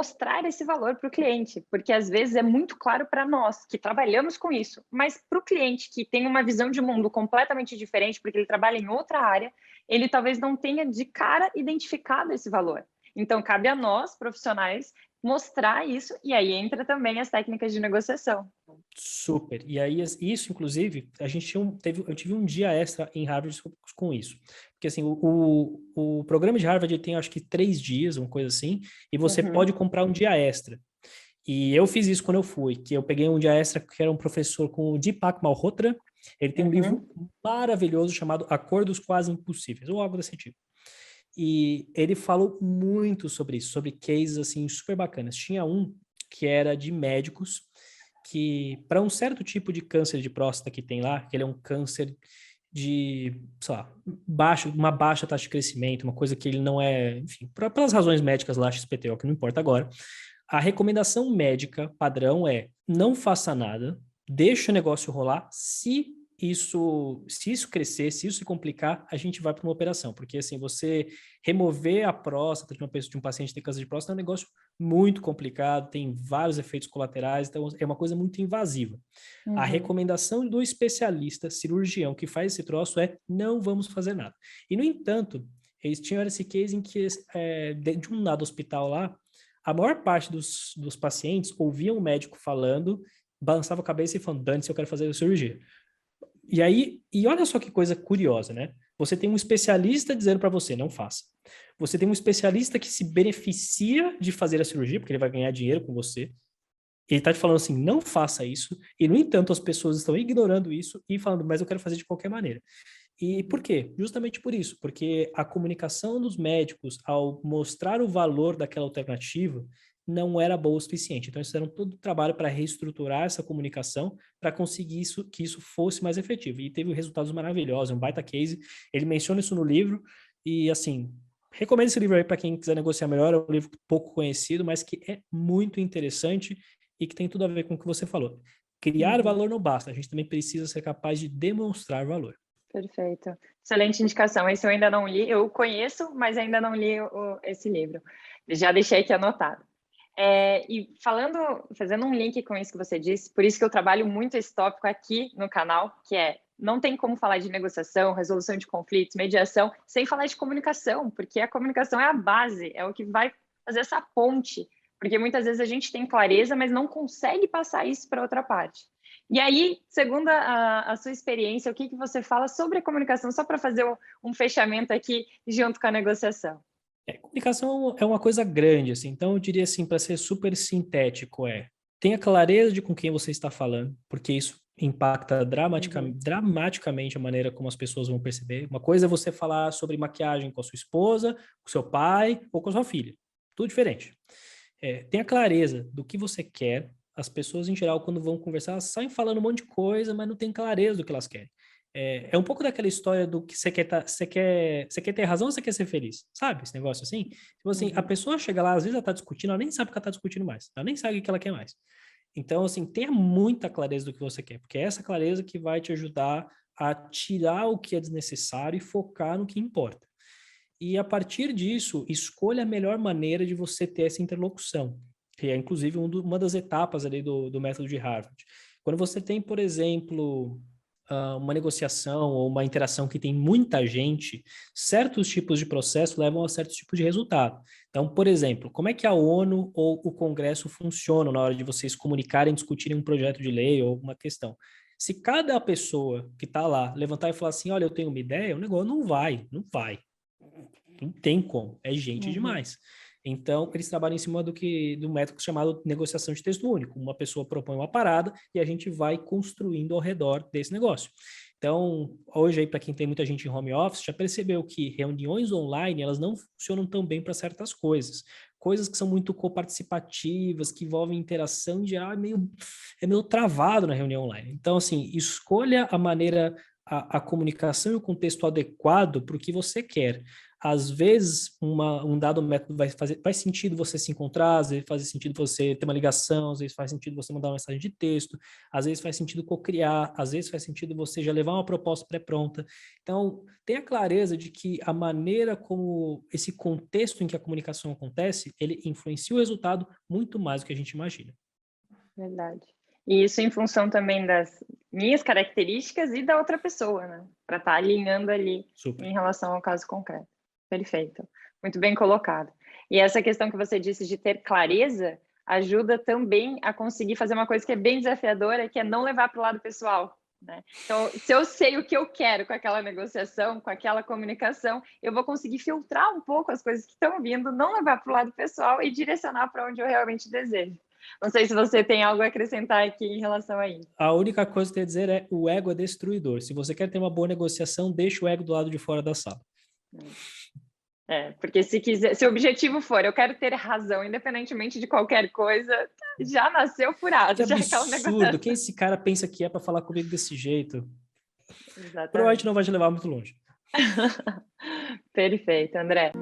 mostrar esse valor para o cliente, porque às vezes é muito claro para nós que trabalhamos com isso, mas para o cliente que tem uma visão de mundo completamente diferente, porque ele trabalha em outra área, ele talvez não tenha de cara identificado esse valor. Então, cabe a nós, profissionais, mostrar isso, e aí entra também as técnicas de negociação. Super. E aí, isso, inclusive, a gente eu tive um dia extra em Harvard com isso. Porque, assim, o programa de Harvard ele tem, acho que, 3 dias, uma coisa assim, e você Uhum, pode comprar um dia extra. E eu fiz isso quando eu fui, que eu peguei um dia extra que era um professor com o Deepak Malhotra. Ele tem um livro uhum, maravilhoso chamado Acordos Quase Impossíveis, ou algo desse tipo. E ele falou muito sobre isso, sobre cases, assim, super bacanas. Tinha um que era de médicos, que para um certo tipo de câncer de próstata que tem lá, que ele é um câncer de, sei lá, uma baixa taxa de crescimento, uma coisa que ele não é, enfim, pelas razões médicas lá, XPTO, que não importa agora, a recomendação médica padrão é não faça nada, deixa o negócio rolar, se isso crescer, se isso se complicar, a gente vai para uma operação, porque assim, você remover a próstata de uma pessoa, de um paciente que tem câncer de próstata é um negócio muito complicado, tem vários efeitos colaterais, então é uma coisa muito invasiva. A uhum. recomendação do especialista cirurgião que faz esse troço é não vamos fazer nada. E, no entanto, eles tinham esse case em que, dentro de um dado hospital lá, a maior parte dos pacientes ouviam o médico falando, balançava a cabeça e falando, dane-se, eu quero fazer a cirurgia. E aí, e olha só que coisa curiosa, né? Você tem um especialista dizendo para você, não faça. Você tem um especialista que se beneficia de fazer a cirurgia, porque ele vai ganhar dinheiro com você. Ele tá te falando assim, não faça isso. E, no entanto, as pessoas estão ignorando isso e falando, mas eu quero fazer de qualquer maneira. E por quê? Justamente por isso, porque a comunicação dos médicos, ao mostrar o valor daquela alternativa, não era boa o suficiente. Então, eles fizeram todo o trabalho para reestruturar essa comunicação para conseguir isso, que isso fosse mais efetivo. E teve resultados maravilhosos, um baita case. Ele menciona isso no livro e, assim, recomendo esse livro aí para quem quiser negociar melhor. É um livro pouco conhecido, mas que é muito interessante e que tem tudo a ver com o que você falou. Criar Uhum. valor não basta, a gente também precisa ser capaz de demonstrar valor. Perfeito. Excelente indicação. Esse eu ainda não li. Eu conheço, mas ainda não li esse livro. Já deixei aqui anotado. E fazendo um link com isso que você disse, por isso que eu trabalho muito esse tópico aqui no canal, que é não tem como falar de negociação, resolução de conflitos, mediação, sem falar de comunicação, porque a comunicação é a base, é o que vai fazer essa ponte, porque muitas vezes a gente tem clareza, mas não consegue passar isso para outra parte. E aí, segundo a sua experiência, o que você fala sobre a comunicação, só para fazer um fechamento aqui junto com a negociação? Comunicação é uma coisa grande, assim, então eu diria assim, para ser super sintético, tenha clareza de com quem você está falando, porque isso impacta Uhum, dramaticamente a maneira como as pessoas vão perceber. Uma coisa é você falar sobre maquiagem com a sua esposa, com seu pai ou com a sua filha. Tudo diferente. Tenha clareza do que você quer. As pessoas, em geral, quando vão conversar, elas saem falando um monte de coisa, mas não tem clareza do que elas querem. É um pouco daquela história do que você quer ter razão ou você quer ser feliz? Sabe? Esse negócio assim? Tipo assim, a uhum. pessoa chega lá, às vezes ela tá discutindo, ela nem sabe o que ela tá discutindo mais. Ela nem sabe o que ela quer mais. Então, assim, tenha muita clareza do que você quer, porque é essa clareza que vai te ajudar a tirar o que é desnecessário e focar no que importa. E a partir disso, escolha a melhor maneira de você ter essa interlocução, que é inclusive uma das etapas ali do método de Harvard. Quando você tem, por exemplo, uma negociação ou uma interação que tem muita gente, certos tipos de processo levam a certos tipos de resultado. Então, por exemplo, como é que a ONU ou o Congresso funcionam na hora de vocês comunicarem, discutirem um projeto de lei ou uma questão? Se cada pessoa que está lá levantar e falar assim, olha, eu tenho uma ideia, o negócio não vai. Não tem como, é gente Uhum. demais. Então, eles trabalham em cima do método chamado negociação de texto único. Uma pessoa propõe uma parada e a gente vai construindo ao redor desse negócio. Então, hoje aí para quem tem muita gente em home office, já percebeu que reuniões online, elas não funcionam tão bem para certas coisas. Coisas que são muito coparticipativas, que envolvem interação de é meio travado na reunião online. Então, assim, escolha a maneira a comunicação e o contexto adequado para o que você quer. Às vezes, um dado método faz sentido você se encontrar, às vezes faz sentido você ter uma ligação, às vezes faz sentido você mandar uma mensagem de texto, às vezes faz sentido cocriar, às vezes faz sentido você já levar uma proposta pré-pronta. Então, tenha clareza de que a maneira como esse contexto em que a comunicação acontece, ele influencia o resultado muito mais do que a gente imagina. Verdade. E isso em função também das minhas características e da outra pessoa, né? Para estar alinhando ali Super. em relação ao caso concreto. Perfeito. Muito bem colocado. E essa questão que você disse de ter clareza ajuda também a conseguir fazer uma coisa que é bem desafiadora, que é não levar para o lado pessoal, né? Então, se eu sei o que eu quero com aquela negociação, com aquela comunicação, eu vou conseguir filtrar um pouco as coisas que estão vindo, não levar para o lado pessoal e direcionar para onde eu realmente desejo. Não sei se você tem algo a acrescentar aqui em relação a isso. A única coisa que eu tenho a dizer é o ego é destruidor. Se você quer ter uma boa negociação, deixa o ego do lado de fora da sala. Porque se o objetivo for, eu quero ter razão, independentemente de qualquer coisa, já nasceu furado. Que Já absurdo! Quem esse cara pensa que é para falar comigo desse jeito? Exatamente. Provavelmente não vai te levar muito longe. Perfeito, André.